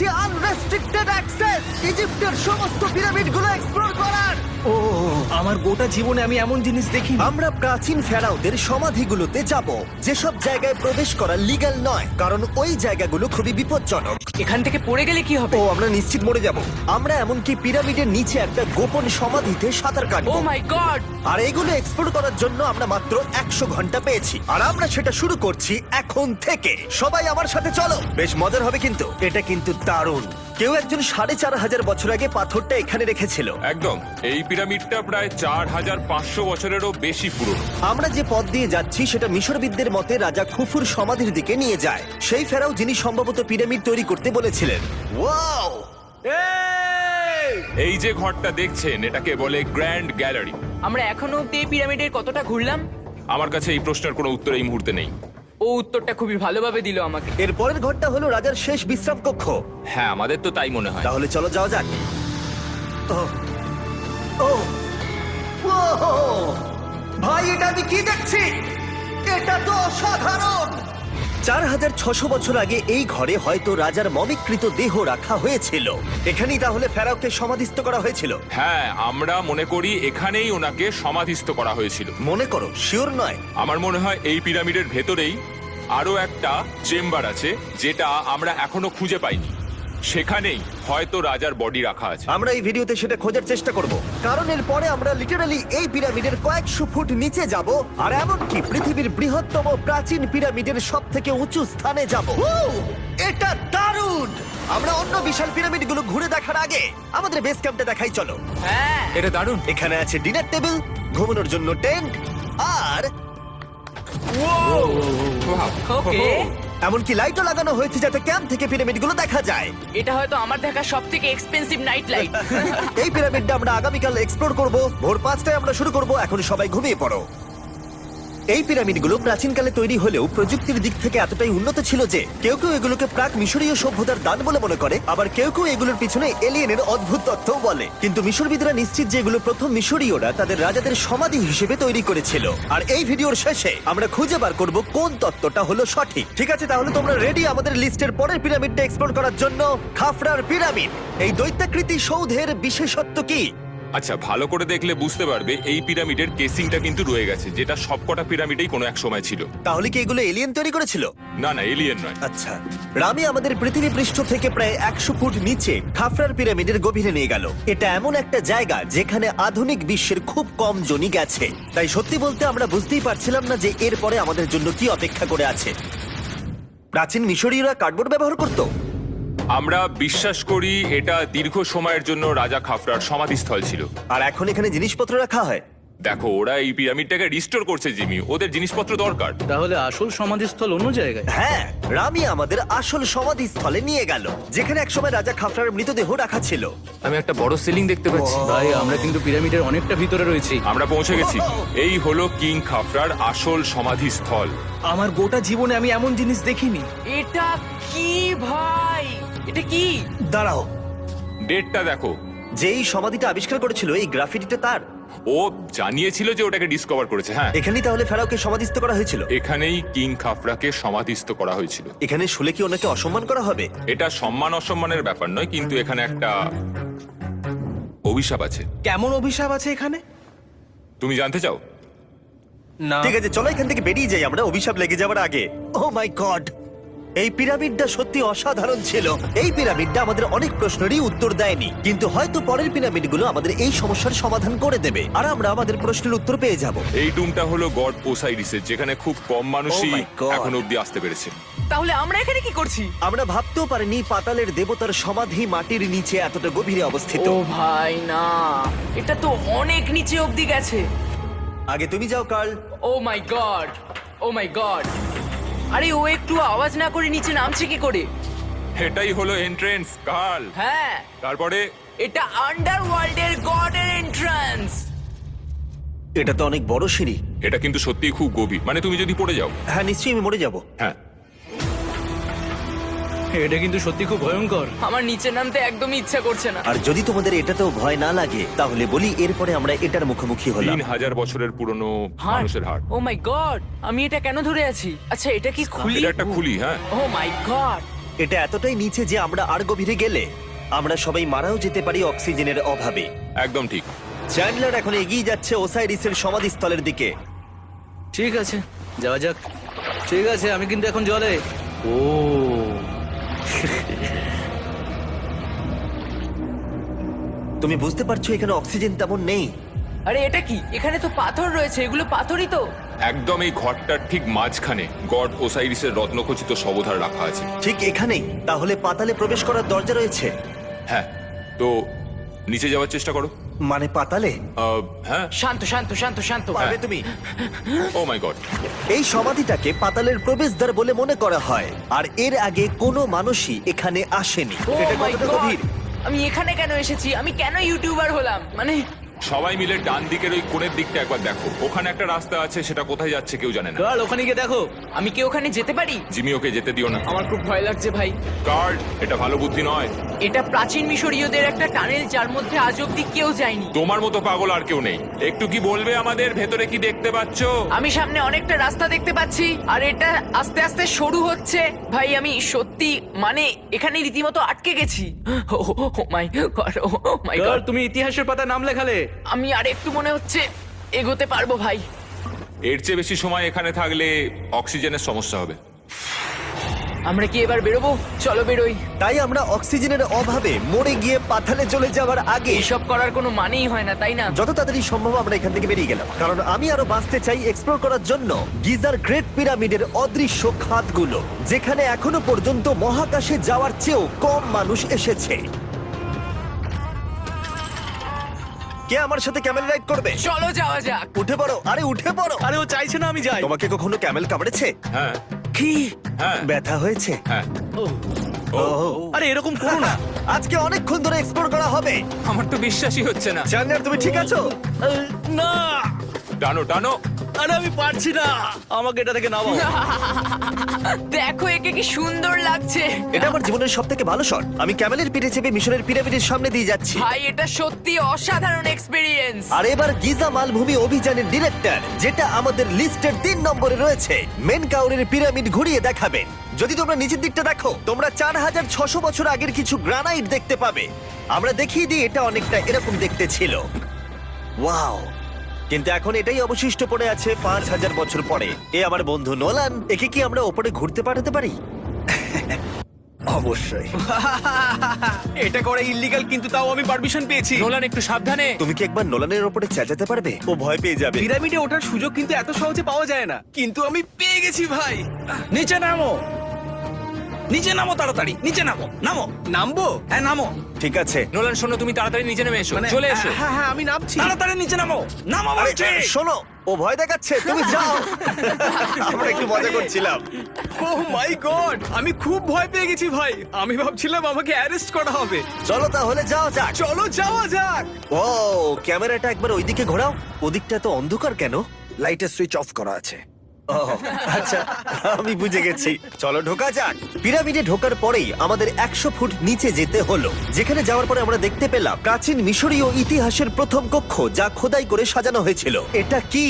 দিচ্ছি unrestricted access ইজিপ্টের সমস্ত পিরামিডগুলো explore করার। ও আমার গোটা জীবনে আমি এমন জিনিস দেখিনি। আমরা প্রাচীন ফেরাওদের সমাধিগুলোতে যাব, যেসব জায়গায় প্রবেশ করা লিগ্যাল নয়, কারণ ওই জায়গাগুলো খুবই বিপজ্জনক। এখান থেকে পড়ে গেলে কি হবে? ও আমরা নিশ্চিত মরে যাব। আমরা এমনকি পিরামিডের নিচে একটা গোপন সমাধিতে সাঁতার ও কাটবো। মাই গড! আর এগুলো এক্সপ্লোর করার জন্য আমরা মাত্র 100 ঘন্টা পেয়েছি, আর আমরা সেটা শুরু করছি এখন থেকে। সবাই আমার সাথে চলো, বেশ মজার হবে কিন্তু। এটা কিন্তু দারুণ। কেউ একজন 4500 বছর আগে পাথরটা এখানে রেখেছিল। একদম, এই পিরামিডটা প্রায় 4500 বছরেরও বেশি পুরনো। আমরা যে পথ দিয়ে যাচ্ছি সেটা মিশরবিদদের মতে রাজা খুফুর সমাধির দিকে নিয়ে যায়, সেই ফেরাও যিনি সম্ভবত পিরামিড তৈরি করতে বলেছিলেন। ওয়াও! এই যে ঘরটা দেখছেন, এটাকে বলে গ্র্যান্ড গ্যালারি। আমরা এখনো অব্দি এই পিরামিডের কতটা ঘুরলাম? আমার কাছে এই প্রশ্নের কোনো উত্তর এই মুহূর্তে নেই। ও উত্তরটা খুবই ভালোভাবে দিল আমাকে। এর পরের ঘরটা হলো রাজার শেষ বিশ্রাম কক্ষ। হ্যাঁ, আমাদের তো তাই মনে হয়। তাহলে চলো যাওয়া যাক। ও ও ওহো! ভাই, এটা আমি কি দেখছি? এটা তো অসাধারণ। 4600 বছর আগে এই ঘরে হয়তো রাজার মমিকৃত দেহ রাখা হয়েছিল। এখানেই তাহলে ফেরাওকে সমাধিস্থ করা হয়েছিল। হ্যাঁ, আমরা মনে করি এখানেই ওনাকে সমাধিস্থ করা হয়েছিল। মনে করো, শিওর নয়। আমার মনে হয় এই পিরামিডের ভেতরেই আরো একটা চেম্বার আছে, যেটা আমরা এখনো খুঁজে পাইনি। সেখানেই হয়তো রাজার বডি রাখা আছে। আমরা এই ভিডিওতে সেটা খোঁজার চেষ্টা করব, কারণ এর পরে আমরা লিটারালি এই পিরামিডের কয়েকশো ফুট নিচে যাব, আর এমনকি পৃথিবীর বৃহত্তম প্রাচীন পিরামিডের সব থেকে উঁচু স্থানে যাব। এটা দারুণ! আমরা অন্য বিশাল পিরামিডগুলো ঘুরে দেখার আগে আমাদের বেস ক্যাম্পটা দেখাই চলো। হ্যাঁ, এটা দারুণ। এখানে আছে ডিনার টেবিল, ঘুমানোর জন্য টেন্ট, আর ওকে। এমনকি লাইটও লাগানো হয়েছে যাতে ক্যাম্প থেকে পিরামিডগুলো দেখা যায়। এটা হয়তো আমার দেখা সবথেকে এক্সপেন্সিভ নাইট লাইট। এই পিরামিডটা আমরা আগামীকাল এক্সপ্লোর করব। ভোর 5টায় আমরা শুরু করব। এখন সবাই ঘুমিয়ে পড়ো। এই পিরামিডগুলো প্রাচীনকালে তৈরি হলেও প্রযুক্তির দিক থেকে এতটাই উন্নত ছিল যে কেউ কেউ এগুলোকে প্রাক মিশরীয় সভ্যতার দান বলে মনে করে, আবার কেউ কেউ এগুলোর পিছনে এলিয়েনের অদ্ভুত তথ্যও বলে। কিন্তু মিশরবিদরা নিশ্চিত যে এগুলো প্রথম মিশরীয়রা তাদের রাজাদের সমাধি হিসেবে তৈরি করেছিল। আর এই ভিডিওর শেষে আমরা খুঁজে বার করব কোন তত্ত্বটা হলো সঠিক। ঠিক আছে, তাহলে তোমরা রেডি আমাদের লিস্টের পরের পিরামিডটা এক্সপ্লোর করার জন্য? খাফরার পিরামিড। এই দৈত্যাকৃতি সৌধের বিশেষত্ব কি? আচ্ছা, ভালো করে দেখলে বুঝতে পারবে এই পিরামিডের কেসিংটা কিন্তু রয়ে গেছে, যেটা সবকটা পিরামিডেই কোনো এক সময় ছিল। তাহলে কি এগুলো এলিয়েন তৈরি করেছিল? না না, এলিয়েন নয়। আচ্ছা, রামি আমাদের পৃথিবী পৃষ্ঠ থেকে প্রায় 100 ফুট নিচে খাফরার পিরামিডের গভীরে নিয়ে গেল। এটা এমন একটা জায়গা যেখানে আধুনিক বিশ্বের খুব কম জনই গেছে। তাই সত্যি বলতে আমরা বুঝতেই পারছিলাম না যে এরপরে আমাদের জন্য কি অপেক্ষা করে আছে। প্রাচীন মিশরীয়রা কার্ডবোর্ড ব্যবহার করত। আমরা বিশ্বাস করি এটা দীর্ঘ সময়ের জন্য রাজা খাফরার সমাধিস্থল ছিল। আর এখন এখানে জিনিসপত্র রাখা হয়। দেখো, ওরা এই পিরামিডটাকে রিস্টোর করছে জিমি, ওদের জিনিসপত্র দরকার। তাহলে আসল সমাধিস্থল অন্য জায়গায়? হ্যাঁ, রামি আমাদের আসল সমাধিস্থলে নিয়ে গেল, যেখানে একসময় রাজা খাফরার মৃতদেহ রাখা ছিল। আমি একটা বড় সিলিং দেখতে পাচ্ছি। ভাই, আমরা কিন্তু পিরামিডের অনেকটা ভিতরে রয়েছি। আমরা পৌঁছে গেছি। এই হলো কিং খাফরার আসল সমাধিস্থল। আমার গোটা জীবনে আমি এমন জিনিস দেখিনি। এটা কি ভাই? এটা কি? দাঁড়াও, ডেটটা দেখো। যেই সমাধিটা আবিষ্কার করেছিল এই গ্রাফিটিটা তার। ও জানিয়েছিল যে ওটাকে ডিসকভার করেছে। হ্যাঁ, এখানেই তাহলে ফেরাওকে সমাধিস্থ করা হয়েছিল। এখানেই কিং খাফরাকে সমাধিস্থ করা হয়েছিল। এখানে শুলে কি ওনাকে অসম্মান করা হবে? এটা সম্মান অসম্মানের ব্যাপার নয়, কিন্তু এখানে একটা অভিশাপ আছে। কেমন অভিশাপ আছে এখানে? তুমি জানতে চাও? না। ঠিক আছে, চলো এখান থেকে বেরিয়ে যাই আমরা অভিশাপ লেগে যাওয়ার আগে। ও মাই গড, এই পিরামিডটা সত্যি অসাধারণ ছিল। এই পিরামিডটা আমাদের অনেক প্রশ্নেরই উত্তর দেয়নি, কিন্তু হয়তো পরের পিরামিডগুলো আমাদের এই সমস্যার সমাধান করে দেবে, আর আমরা আমাদের প্রশ্নের উত্তর পেয়ে যাব। এই টুমটা হলো গড ওসাইরিসের, যেখানে খুব কম মানুষই Oh my God! এখন অব্দি আসতে পেরেছে। তাহলে আমরা এখানে কি করছি? আমরা ভাবতেও পারিনি পাতালের দেবতার সমাধি মাটির নিচে এতটা গভীরে অবস্থিত। ও ভাই না, এটা তো অনেক নিচে অব্দি গেছে। আগে তুমি যাও কার্ল। ও মাই গড, ও মাই গড! আরে ও একটু আওয়াজ না করে নিচে নামছে কি করে? এটাই হলো এন্ট্রেন্স, কার্ল। হ্যাঁ, তারপরে এটা আন্ডারওয়ার্ল্ডের গডের এন্ট্রান্স। এটা তো অনেক বড় সিঁড়ি। এটা কিন্তু সত্যিই খুব গভীর, মানে তুমি যদি পড়ে যাও। হ্যাঁ, নিশ্চয়ই আমি মরে যাব। হ্যাঁ, এটা কিন্তু সত্যি খুব ভয়ঙ্কর। আমার নিচে নামতে একদমই ইচ্ছা করছে না। আর যদি তোমাদের এটাতেও ভয় না লাগে তাহলে বলি এরপরে আমরা এটার মুখোমুখি হলাম। 3000 বছরের পুরনো মানুষের হাড়। ও মাই গড, আমি এটা কেন ধরে আছি? আচ্ছা, এটা কি খুলি? এটা একটা খুলি। হ্যাঁ, ও মাই গড, এটা এতটাই নিচে যে আমরা আর গভীরে গেলে আমরা সবাই মারাও যেতে পারি অক্সিজেনের অভাবে। একদম ঠিক। চ্যান্ডলার এখন এগিয়ে যাচ্ছে ওসাইরিসের সমাধিস্থলের দিকে। ঠিক আছে, যাওয়া যাক। ঠিক আছে, আমি কিন্তু এখন জলে। ও তুমি বুঝতে পারছো এখানে অক্সিজেন তেমন নেই। আরে এটা কি? এখানে তো পাথর রয়েছে, এগুলো পাথরই তো। একদম এই ঘরটার ঠিক মাঝখানে গড ওসাইরিসের রত্নখচিত শবধার রাখা আছে। ঠিক এখানেই? তাহলে পাতালে প্রবেশ করার দরজা রয়েছে? হ্যাঁ, তো নিচে যাওয়ার চেষ্টা করো। মানে পাতালে? হ্যাঁ। শান্ত শান্ত শান্ত শান্ত। পারবে তুমি? ও মাই গড। এই সমাধিটাকে পাতালের প্রবেশদ্বার বলে মনে করা হয়, আর এর আগে কোনো মানুষই এখানে আসেনি। Oh এটা my কতটা God! গভীর? আমি এখানে কেন এসেছি? আমি কেন ইউটিউবার হলাম? মানে সবাই মিলে ডান দিকের ওই কোণের দিকটা একবার দেখো। ওখানে একটা রাস্তা আছে, সেটা কোথায় যাচ্ছে কেউ জানে না। কাল ওখানে গিয়ে দেখো। আমি কি ওখানে যেতে পারি? জিমি, ওকে যেতে দিও না। আমার খুব ভয় লাগছে ভাই। গার্ড, এটা ভালো বুদ্ধি নয়। এটা প্রাচীন মিশরীয়দের একটা টানেল যার মধ্যে আজ অব্দি কেউ যায়নি। তোমার মতো পাগল আর কেউ নেই। একটু কি বলবে আমাদের ভেতরে কি দেখতে পাচ্ছো? আমি সামনে অনেকটা রাস্তা দেখতে পাচ্ছি, আর এটা আস্তে আস্তে সরু হচ্ছে। ভাই আমি সত্যি মানে এখানে রীতিমতো আটকে গেছি। ও মাই গড, ও মাই কাল গড। তুমি ইতিহাসের পাতা নাম লেখালে। আমি আর একটু মনে হচ্ছে এগোতে পারবো ভাই। এর চেয়ে বেশি সময় এখানে থাকলে অক্সিজেনের সমস্যা হবে। আমরা কি এবার বেরোবো? চলো বেরোই। তাই আমরা অক্সিজেনের অভাবে মরে গিয়ে পাতালে চলে যাওয়ার আগে এইসব করার কোনো মানেই হয় না, তাই না? যত তাড়াতাড়ি সম্ভব আমরা এখান থেকে বেরিয়ে গেলাম, কারণ আমি আরো বাঁচতে চাই এক্সপ্লোর করার জন্য গিজার গ্রেট পিরামিডের অদৃশ্য খাতগুলো, যেখানে এখনো পর্যন্ত মহাকাশে যাওয়ার চেয়েও কম মানুষ এসেছে। কে আমার সাথে ক্যামেল রাইড করবে? চলো যাওয়া যাক। উঠে পড়ো, আরে উঠে পড়ো। আরে ও চাইছে না আমি যাই। তোমাকে কখনো ক্যামেল কামড়েছে? হ্যাঁ কি হ্যাঁ ব্যথা হয়েছে? হ্যাঁ। ও, ও আরে এরকম করো না। আজকে অনেকক্ষণ ধরে এক্সপ্লোর করা হবে। আমার তো বিশ্বাসই হচ্ছে না। জানলার তুমি ঠিক আছো? না, টানো টানো। আরে আমি পারছি না, আমাকে এটা থেকে নামাও। দেখো একে কি সুন্দর লাগছে। এটা আমার জীবনের সব থেকে ভালো শট। আমি ক্যামেলের পিঠে চেপে মিশরের পিরামিডের সামনে দিয়ে যাচ্ছি। ভাই এটা সত্যি অসাধারণ এক্সপেরিয়েন্স। আর এবার গিজা মালভূমি অভিযানের ডিরেক্টর, যেটা আমাদের লিস্টের 3 নম্বরে রয়েছে, মেন কাউরের পিরামিড ঘুরিয়ে দেখাবেন। যদি তোমরা নিচের দিকটা দেখো, তোমরা 4600 বছর আগের কিছু গ্রানাইট দেখতে পাবে। আমরা দেখিয়ে দিই, এটা অনেকটা এরকম দেখতে ছিল। ওয়াও! কিন্তু এখন এটাই অবশিষ্ট পড়ে আছে 5000 বছর পরে। এ আমার বন্ধু নোলান। একে কি আমরা ওপরে ঘুরতে পাঠাতে পারি? অবশ্যই। এটা করা ইল্লিগাল, কিন্তু তাও আমি পারমিশন পেয়েছি। নোলান একটু সাবধানে। তুমি কি একবার নোলানের ওপরে চেঁচাতে পারবে? ও ভয় পেয়ে যাবে। পিরামিডে ওঠার সুযোগ কিন্তু এত সহজে পাওয়া যায় না, কিন্তু আমি পেয়ে গেছি ভাই। নিচে নামো, নিচে নামো, তাড়াতাড়ি নিচে নামো, নামো। নামবো? হ্যাঁ নামো, ঠিক আছে। নোলান শোনো, তুমি তাড়াতাড়ি নিচে নেমে এসো। মানে চলে এসো। হ্যাঁ হ্যাঁ আমি নামছি। তাড়াতাড়ি নিচে নামো, নামো আরে বলছি। শোনো, ও ভয় দেখাচ্ছে, তুমি যাও। আমরা একটু মজা করছিলাম। ও মাই গড, আমি খুব ভয় পেয়ে গেছি ভাই। আমি ভাবছিলাম আমাকে অ্যারেস্ট করা হবে। চলো তাহলে যাও যাক। চলো যাওয়া যাক। ও ক্যামেরাটা একবার ওইদিকে ঘোরাও। ওদিকটা তো অন্ধকার কেন? লাইটের সুইচ অফ করা আছে। ও আচ্ছা, আমি বুঝে গেছি। চলো ঢোকা যাক। পিরামিডে ঢোকার পরেই আমাদের 100 ফুট নিচে যেতে হলো, যেখানে যাওয়ার পরে আমরা দেখতে পেলাম প্রাচীন মিশরীয় ইতিহাসের প্রথম কক্ষ, যা খোদাই করে সাজানো হয়েছিল। এটা কি?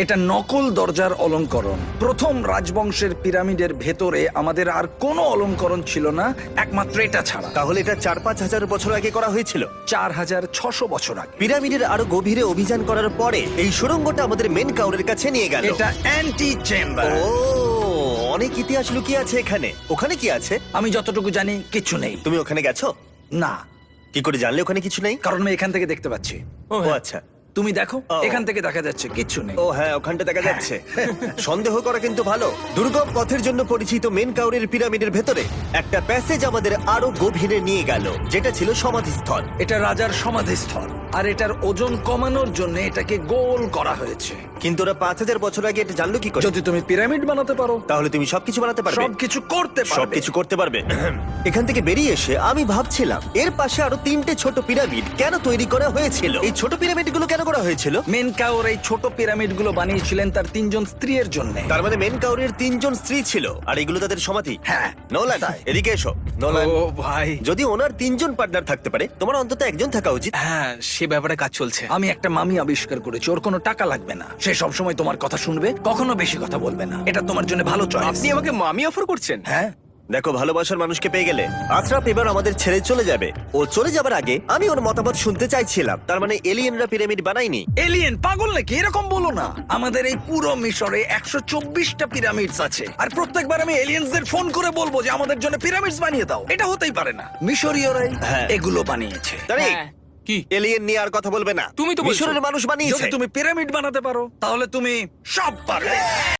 এটা নকল দরজার অলঙ্করণ। প্রথম রাজবংশের পিরামিডের ভেতরে আমাদের আর কোনো অলঙ্করণ ছিল না, একমাত্র এটা ছাড়া। তাহলে এটা 4-5 হাজার বছর আগে করা হয়েছিল। 4600 বছর আগে। পিরামিডের আরো গভীরে অভিযান করার পরে এই সুড়ঙ্গটা আমাদের মেন কাউরের কাছে নিয়ে গেল। এটা অ্যান্টি চেম্বার। ও অনেক ইতিহাস লুকিয়ে আছে এখানে। ওখানে কি আছে? আমি যতটুকু জানি কিছু নেই। তুমি ওখানে গেছো? না, কি করে জানলে ওখানে কিছু নেই? কারণ আমি এখান থেকে দেখতে পাচ্ছি। ও আচ্ছা। তুমি দেখো, ও। এখান থেকে দেখা যাচ্ছে কিচ্ছু নেই। ও হ্যাঁ, ওখানটা দেখা যাচ্ছে। সন্দেহ করা কিন্তু ভালো। দুর্গম পথের জন্য পরিচিত মেন কাউরের পিরামিডের ভেতরে একটা প্যাসেজ আমাদের আরো গভীরে নিয়ে গেল, যেটা ছিল সমাধিস্থল। এটা রাজার সমাধিস্থল, আর এটার ওজন কমানোর জন্য এটাকে গোল করা হয়েছে। কিন্তু ওরা 5000 বছর আগে এটা জানলো কি করে? যদি তুমি পিরামিড বানাতে পারো, তাহলে তুমি সবকিছু বানাতে পারবে। সবকিছু করতে পারবে। সবকিছু করতে পারবে। এখান থেকে বেরিয়ে এসে আমি ভাবছিলাম, এর পাশে আরো 3টে ছোট পিরামিড কেন তৈরি করা হয়েছিল? এই ছোট পিরামিড গুলো কেন করা হয়েছিল? মেনকাওর এই ছোট পিরামিড গুলো বানিয়েছিলেন তার 3 জন স্ত্রীর জন্য। তার মানে মেন কাউরের 3 জন স্ত্রী ছিল, আর এগুলো তাদের সমাধি। হ্যাঁ। নোলান, এদিকে এসো। নোলান, ও ভাই, যদি ওনার 3 জন পার্টনার থাকতে পারে, তোমার অন্তত একজন থাকা উচিত। হ্যাঁ সে ব্যাপারে কাজ চলছে। আমি একটা মামি আবিষ্কার করেছি, ওর কোনো টাকা লাগবে না। সে সব সময় তোমার কথা শুনবে, কখনো বেশি কথা বলবে না। এটা তোমার জন্য ভালো চয়েস। আপনি আমাকে মামি অফার করছেন? হ্যাঁ, দেখো, ভালোবাসার মানুষকে পেয়ে গেলে আশরাফ এবার আমাদের ছেড়ে চলে যাবে। ও চলে যাবার আগে আমি ওর মতামত শুনতে চাইছিলাম। তার মানে এলিয়েনরা পিরামিড বানায়নি? এলিয়েন পাগল নাকি? এরকম বলো না। আমাদের এই পুরো মিশরে 124টা পিরামিডস আছে, আর প্রত্যেকবার আমি এলিয়েন্সদের ফোন করে বলবো যে আমাদের জন্য পিরামিডস বানিয়ে দাও। এটা হতেই পারে না। মিশরীয়রাই হ্যাঁ। এগুলো বানিয়েছে। তারিক, হ্যাঁ। কি? এলিয়েন নিয়ে আর কথা বলবে না। তুমি তো বলছো। মিশরের মানুষ বানিয়েছে। যদি তুমি পিরামিড বানাতে পারো তাহলে তুমি সব পারবে।